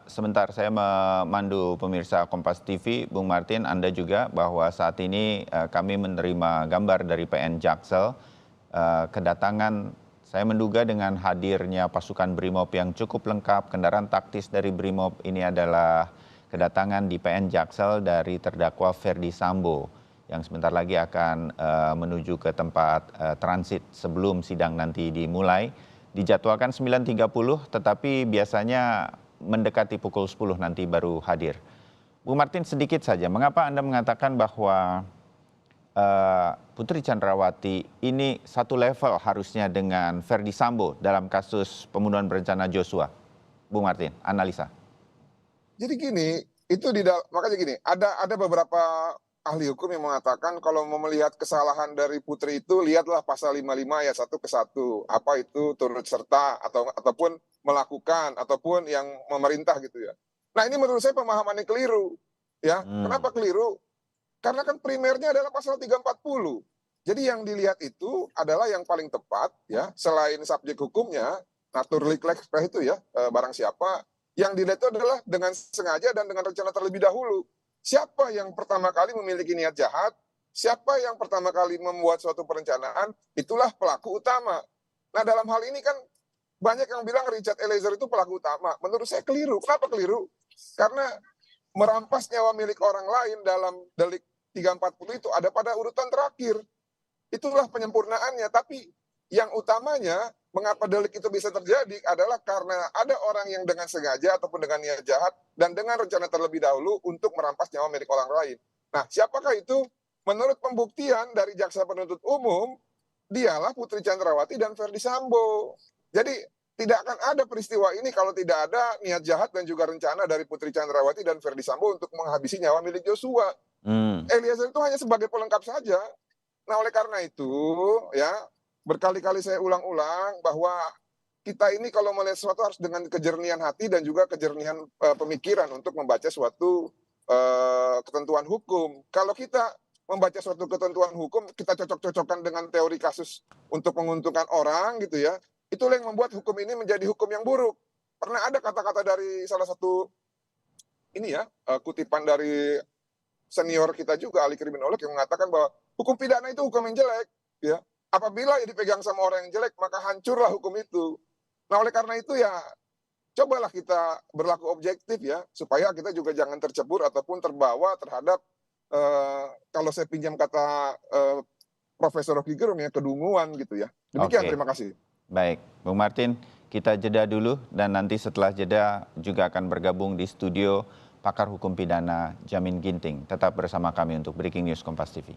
sebentar saya memandu pemirsa Kompas TV, Bung Martin, Anda juga bahwa saat ini kami menerima gambar dari PN Jaksel, kedatangan saya menduga dengan hadirnya pasukan BRIMOB yang cukup lengkap, kendaraan taktis dari BRIMOB ini adalah kedatangan di PN Jaksel dari terdakwa Ferdi Sambo yang sebentar lagi akan menuju ke tempat transit sebelum sidang nanti dimulai. Dijadwalkan 9.30 tetapi biasanya mendekati pukul 10 nanti baru hadir. Bu Martin, sedikit saja, mengapa Anda mengatakan bahwa Putri Chandrawati ini satu level harusnya dengan Ferdi Sambo dalam kasus pembunuhan berencana Joshua? Bu Martin, analisa. Jadi gini, makanya gini, ada beberapa ahli hukum yang mengatakan kalau mau melihat kesalahan dari Putri itu lihatlah pasal 55 ayat 1 ke 1. Apa itu turut serta ataupun melakukan ataupun yang memerintah gitu ya. Nah, ini menurut saya pemahamannya keliru. Ya, kenapa keliru? Karena kan primernya adalah pasal 340. Jadi yang dilihat itu adalah yang paling tepat ya, selain subjek hukumnya, naturally lex itu ya, barang siapa, yang dilihat itu adalah dengan sengaja dan dengan rencana terlebih dahulu. Siapa yang pertama kali memiliki niat jahat, siapa yang pertama kali membuat suatu perencanaan, itulah pelaku utama. Nah, dalam hal ini kan banyak yang bilang Richard Eliezer itu pelaku utama. Menurut saya keliru. Kenapa keliru? Karena merampas nyawa milik orang lain dalam delik 340 itu ada pada urutan terakhir. Itulah penyempurnaannya. Tapi yang utamanya mengapa delik itu bisa terjadi adalah karena ada orang yang dengan sengaja ataupun dengan niat jahat dan dengan rencana terlebih dahulu untuk merampas nyawa milik orang lain. Nah, siapakah itu? Menurut pembuktian dari jaksa penuntut umum, dialah Putri Chandrawati dan Ferdi Sambo. Jadi tidak akan ada peristiwa ini kalau tidak ada niat jahat dan juga rencana dari Putri Chandrawati dan Ferdi Sambo untuk menghabisi nyawa milik Joshua. Eliezer itu hanya sebagai pelengkap saja. Nah, oleh karena itu, ya, berkali-kali saya ulang-ulang bahwa kita ini kalau melihat sesuatu harus dengan kejernihan hati dan juga kejernihan pemikiran untuk membaca suatu ketentuan hukum. Kalau kita membaca suatu ketentuan hukum, kita cocok-cocokkan dengan teori kasus untuk menguntungkan orang gitu ya, itulah yang membuat hukum ini menjadi hukum yang buruk. Pernah ada kata-kata dari salah satu ini ya, kutipan dari senior kita juga, ahli kriminolog, yang mengatakan bahwa hukum pidana itu hukum yang jelek, ya. Apabila ya dipegang sama orang yang jelek, maka hancurlah hukum itu. Nah, oleh karena itu ya, cobalah kita berlaku objektif ya, supaya kita juga jangan tercebur ataupun terbawa terhadap, kalau saya pinjam kata Profesor Rocky Gerung ya, kedunguan gitu ya. Demikian, terima kasih. Baik, Bung Martin, kita jeda dulu dan nanti setelah jeda juga akan bergabung di studio pakar hukum pidana Jamin Ginting. Tetap bersama kami untuk Breaking News Kompas TV.